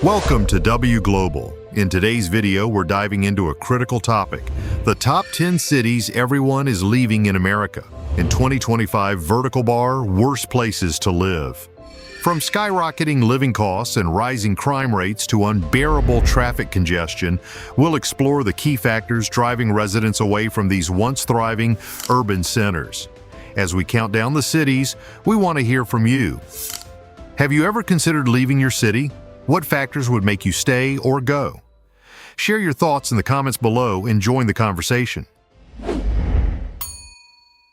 Welcome to W Global. In today's video, we're diving into a critical topic: the top 10 cities everyone is leaving in America. In 2025 Vertical Bar, worst places to live. From skyrocketing living costs and rising crime rates to unbearable traffic congestion, we'll explore the key factors driving residents away from these once thriving urban centers. As we count down the cities, we want to hear from you. Have you ever considered leaving your city? What factors would make you stay or go? Share your thoughts in the comments below and join the conversation.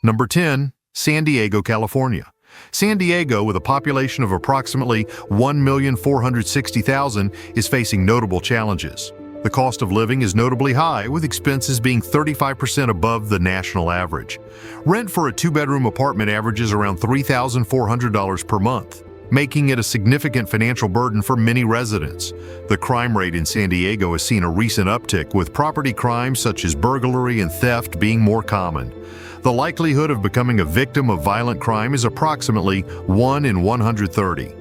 Number 10, San Diego, California. San Diego, with a population of approximately 1,460,000, is facing notable challenges. The cost of living is notably high, with expenses being 35% above the national average. Rent for a two-bedroom apartment averages around $3,400 per month, making it a significant financial burden for many residents. The crime rate in San Diego has seen a recent uptick, with property crimes such as burglary and theft being more common. The likelihood of becoming a victim of violent crime is approximately 1 in 130.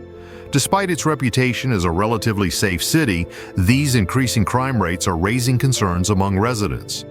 Despite its reputation as a relatively safe city, these increasing crime rates are raising concerns among residents.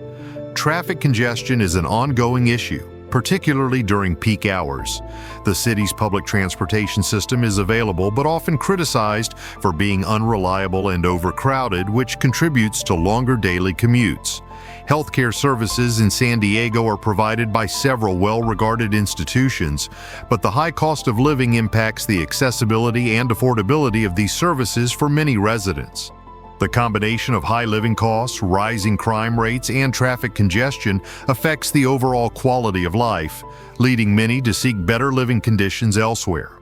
Traffic congestion is an ongoing issue, particularly during peak hours. The city's public transportation system is available but often criticized for being unreliable and overcrowded, which contributes to longer daily commutes. Healthcare services in San Diego are provided by several well-regarded institutions, but the high cost of living impacts the accessibility and affordability of these services for many residents. The combination of high living costs, rising crime rates, and traffic congestion affects the overall quality of life, leading many to seek better living conditions elsewhere.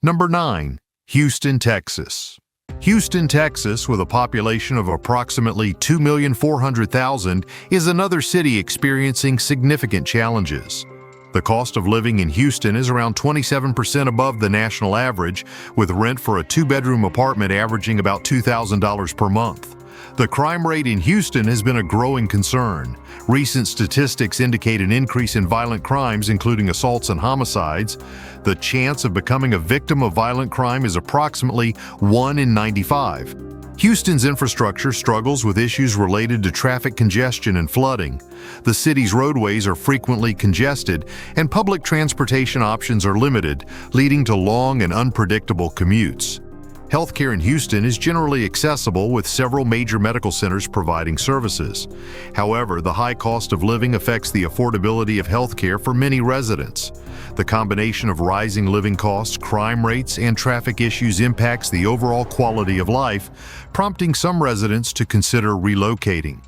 Number 9, Houston, Texas. Houston, Texas, with a population of approximately 2,400,000, is another city experiencing significant challenges. The cost of living in Houston is around 27% above the national average, with rent for a two-bedroom apartment averaging about $2,000 per month. The crime rate in Houston has been a growing concern. Recent statistics indicate an increase in violent crimes, including assaults and homicides. The chance of becoming a victim of violent crime is approximately 1 in 95. Houston's infrastructure struggles with issues related to traffic congestion and flooding. The city's roadways are frequently congested, and public transportation options are limited, leading to long and unpredictable commutes. Healthcare in Houston is generally accessible, with several major medical centers providing services. However, the high cost of living affects the affordability of healthcare for many residents. The combination of rising living costs, crime rates, and traffic issues impacts the overall quality of life, prompting some residents to consider relocating.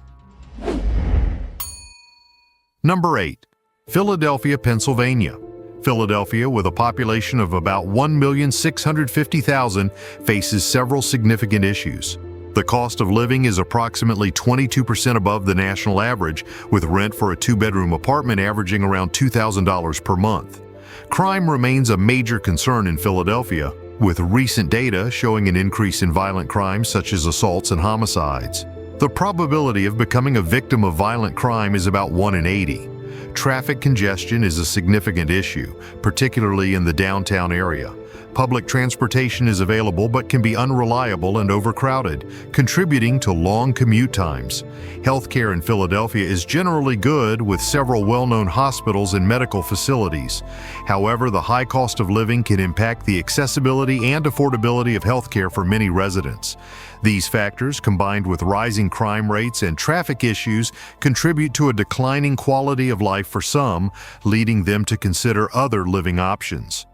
Number 8, Philadelphia, Pennsylvania. Philadelphia, with a population of about 1,650,000, faces several significant issues. The cost of living is approximately 22% above the national average, with rent for a two-bedroom apartment averaging around $2,000 per month. Crime remains a major concern in Philadelphia, with recent data showing an increase in violent crimes such as assaults and homicides. The probability of becoming a victim of violent crime is about 1 in 80. Traffic congestion is a significant issue, particularly in the downtown area. Public transportation is available but can be unreliable and overcrowded, contributing to long commute times. Healthcare in Philadelphia is generally good, with several well-known hospitals and medical facilities. However, the high cost of living can impact the accessibility and affordability of healthcare for many residents. These factors, combined with rising crime rates and traffic issues, contribute to a declining quality of life for some, leading them to consider other living options.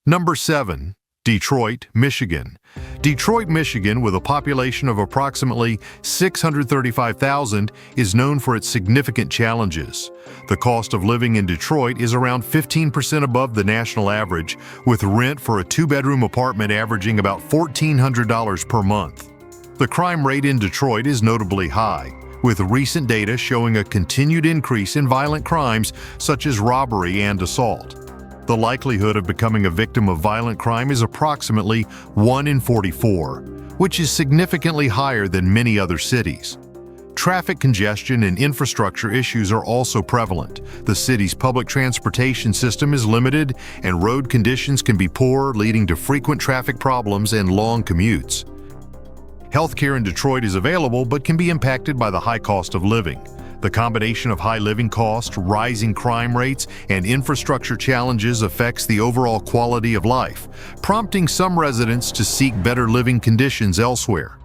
Number 7, Detroit, Michigan. Detroit, Michigan, with a population of approximately 635,000, is known for its significant challenges. The cost of living in Detroit is around 15% above the national average, with rent for a two-bedroom apartment averaging about $1,400 per month. The crime rate in Detroit is notably high, with recent data showing a continued increase in violent crimes such as robbery and assault. The likelihood of becoming a victim of violent crime is approximately 1 in 44, which is significantly higher than many other cities. Traffic congestion and infrastructure issues are also prevalent. The city's public transportation system is limited, and road conditions can be poor, leading to frequent traffic problems and long commutes. Healthcare in Detroit is available but can be impacted by the high cost of living. The combination of high living costs, rising crime rates, and infrastructure challenges affects the overall quality of life, prompting some residents to seek better living conditions elsewhere.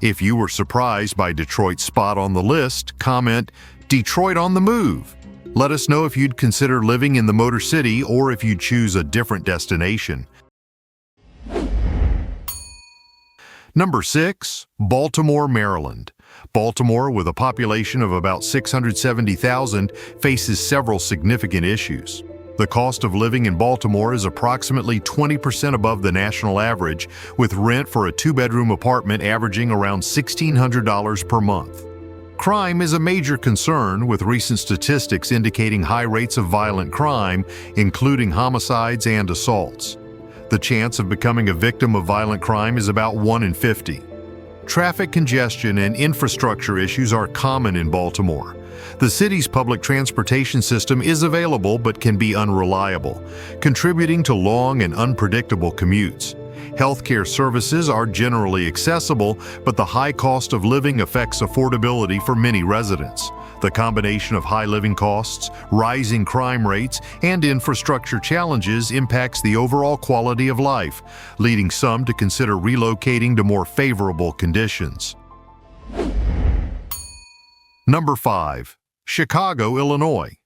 If you were surprised by Detroit's spot on the list, comment "Detroit on the move." Let us know if you'd consider living in the Motor City or if you'd choose a different destination. Number 6. Baltimore, Maryland. Baltimore, with a population of about 670,000, faces several significant issues. The cost of living in Baltimore is approximately 20% above the national average, with rent for a two-bedroom apartment averaging around $1,600 per month. Crime is a major concern, with recent statistics indicating high rates of violent crime, including homicides and assaults. The chance of becoming a victim of violent crime is about 1 in 50. Traffic congestion and infrastructure issues are common in Baltimore. The city's public transportation system is available but can be unreliable, contributing to long and unpredictable commutes. Healthcare services are generally accessible, but the high cost of living affects affordability for many residents. The combination of high living costs, rising crime rates, and infrastructure challenges impacts the overall quality of life, leading some to consider relocating to more favorable conditions. Number 5. Chicago, Illinois.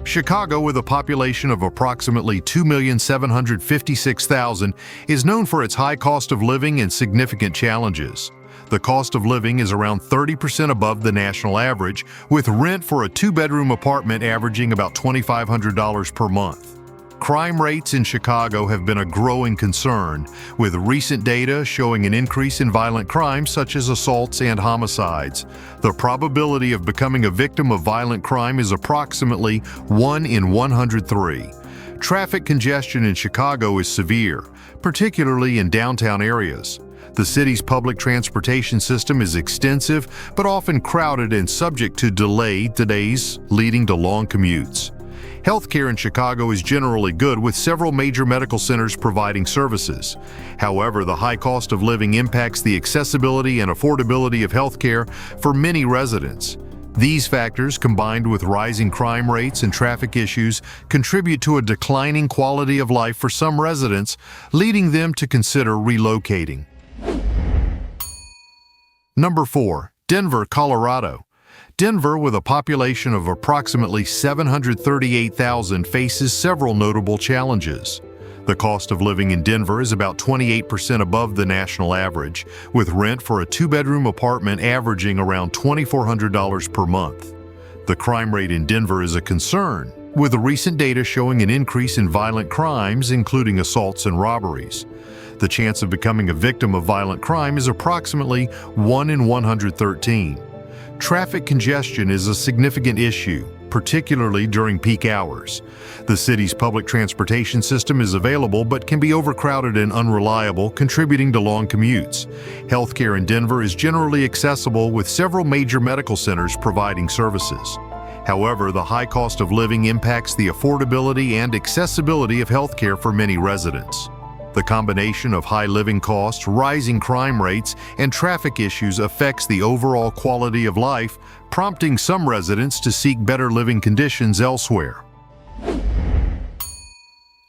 Chicago, with a population of approximately 2,756,000, is known for its high cost of living and significant challenges. The cost of living is around 30% above the national average, with rent for a two-bedroom apartment averaging about $2,500 per month. Crime rates in Chicago have been a growing concern, with recent data showing an increase in violent crimes such as assaults and homicides. The probability of becoming a victim of violent crime is approximately 1 in 103. Traffic congestion in Chicago is severe, particularly in downtown areas. The city's public transportation system is extensive, but often crowded and subject to delays, leading to long commutes. Healthcare in Chicago is generally good, with several major medical centers providing services. However, the high cost of living impacts the accessibility and affordability of healthcare for many residents. These factors, combined with rising crime rates and traffic issues, contribute to a declining quality of life for some residents, leading them to consider relocating. Number 4. Denver, Colorado. Denver, with a population of approximately 738,000, faces several notable challenges. The cost of living in Denver is about 28% above the national average, with rent for a two-bedroom apartment averaging around $2,400 per month. The crime rate in Denver is a concern, with the recent data showing an increase in violent crimes, including assaults and robberies. The chance of becoming a victim of violent crime is approximately 1 in 113. Traffic congestion is a significant issue, particularly during peak hours. The city's public transportation system is available but can be overcrowded and unreliable, contributing to long commutes. Healthcare in Denver is generally accessible, with several major medical centers providing services. However, the high cost of living impacts the affordability and accessibility of healthcare for many residents. The combination of high living costs, rising crime rates, and traffic issues affects the overall quality of life, prompting some residents to seek better living conditions elsewhere.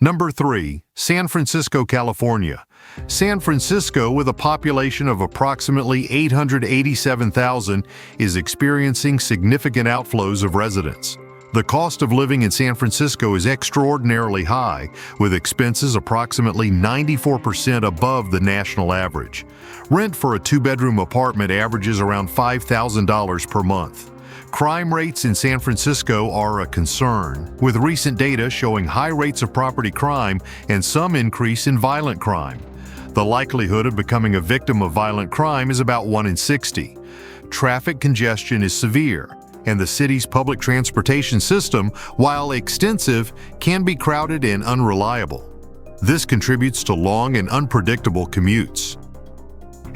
Number 3. San Francisco, California. San Francisco, with a population of approximately 887,000, is experiencing significant outflows of residents. The cost of living in San Francisco is extraordinarily high, with expenses approximately 94% above the national average. Rent for a two-bedroom apartment averages around $5,000 per month. Crime rates in San Francisco are a concern, with recent data showing high rates of property crime and some increase in violent crime. The likelihood of becoming a victim of violent crime is about 1 in 60. Traffic congestion is severe, and the city's public transportation system, while extensive, can be crowded and unreliable. This contributes to long and unpredictable commutes.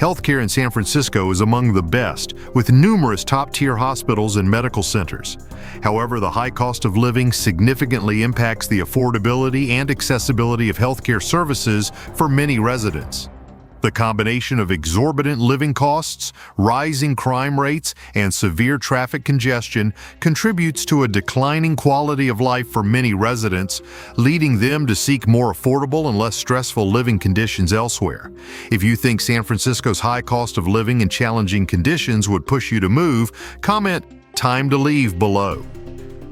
Healthcare in San Francisco is among the best, with numerous top-tier hospitals and medical centers. However, the high cost of living significantly impacts the affordability and accessibility of healthcare services for many residents. The combination of exorbitant living costs, rising crime rates, and severe traffic congestion contributes to a declining quality of life for many residents, leading them to seek more affordable and less stressful living conditions elsewhere. If you think San Francisco's high cost of living and challenging conditions would push you to move, comment "Time to leave" below.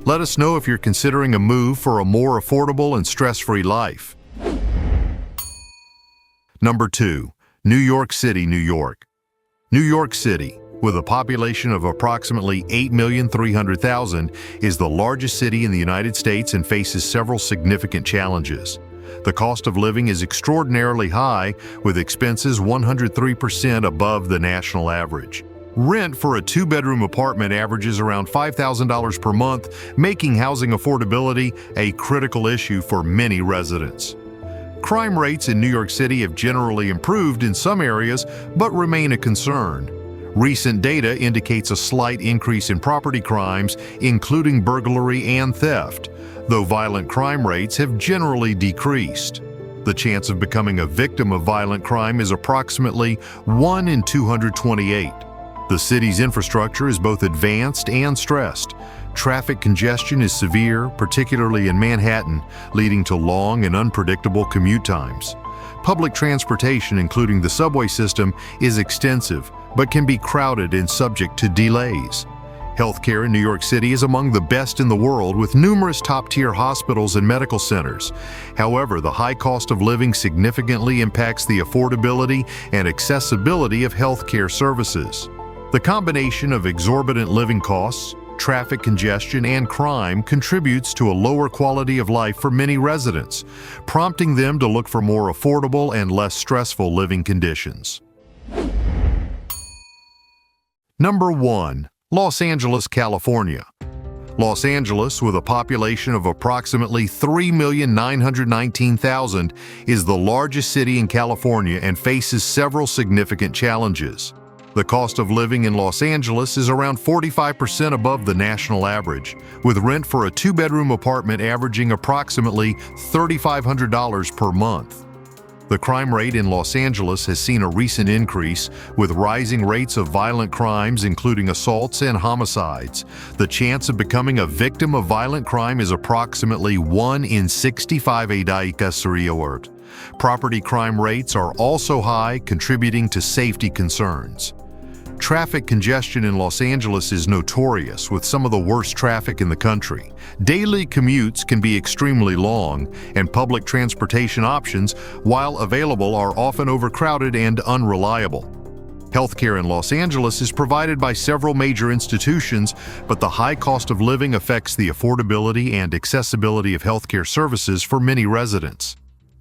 Let us know if you're considering a move for a more affordable and stress-free life. Number 2. New York City, New York. New York City, with a population of approximately 8,300,000, is the largest city in the United States and faces several significant challenges. The cost of living is extraordinarily high, with expenses 103% above the national average. Rent for a two-bedroom apartment averages around $5,000 per month, making housing affordability a critical issue for many residents. Crime rates in New York City have generally improved in some areas, but remain a concern. Recent data indicates a slight increase in property crimes, including burglary and theft, though violent crime rates have generally decreased. The chance of becoming a victim of violent crime is approximately 1 in 228. The city's infrastructure is both advanced and stressed. Traffic congestion is severe, particularly in Manhattan, leading to long and unpredictable commute times. Public transportation, including the subway system, is extensive, but can be crowded and subject to delays. Healthcare in New York City is among the best in the world, with numerous top-tier hospitals and medical centers. However, the high cost of living significantly impacts the affordability and accessibility of healthcare services. The combination of exorbitant living costs, traffic congestion, and crime contributes to a lower quality of life for many residents, prompting them to look for more affordable and less stressful living conditions. Number 1. Los Angeles, California. Los Angeles, with a population of approximately 3,919,000, is the largest city in California and faces several significant challenges. The cost of living in Los Angeles is around 45% above the national average, with rent for a two-bedroom apartment averaging approximately $3,500 per month. The crime rate in Los Angeles has seen a recent increase, with rising rates of violent crimes, including assaults and homicides. The chance of becoming a victim of violent crime is approximately 1 in 65 daíkas. Property crime rates are also high, contributing to safety concerns. Traffic congestion in Los Angeles is notorious, with some of the worst traffic in the country. Daily commutes can be extremely long, and public transportation options, while available, are often overcrowded and unreliable. Healthcare in Los Angeles is provided by several major institutions, but the high cost of living affects the affordability and accessibility of healthcare services for many residents.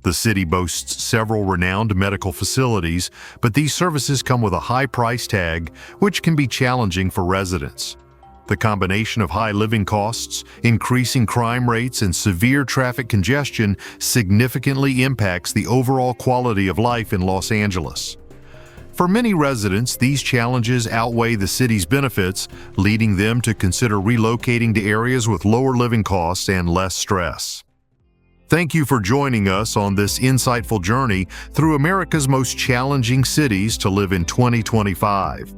The city boasts several renowned medical facilities, but these services come with a high price tag, which can be challenging for residents. The combination of high living costs, increasing crime rates, and severe traffic congestion significantly impacts the overall quality of life in Los Angeles. For many residents, these challenges outweigh the city's benefits, leading them to consider relocating to areas with lower living costs and less stress. Thank you for joining us on this insightful journey through America's most challenging cities to live in 2025.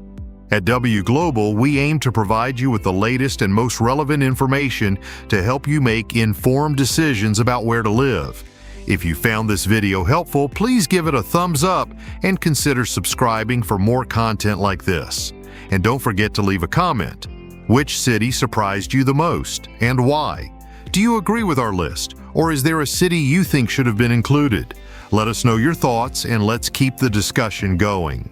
At W Global, we aim to provide you with the latest and most relevant information to help you make informed decisions about where to live. If you found this video helpful, please give it a thumbs up and consider subscribing for more content like this. And don't forget to leave a comment. Which city surprised you the most, and why? Do you agree with our list, or is there a city you think should have been included? Let us know your thoughts, and let's keep the discussion going.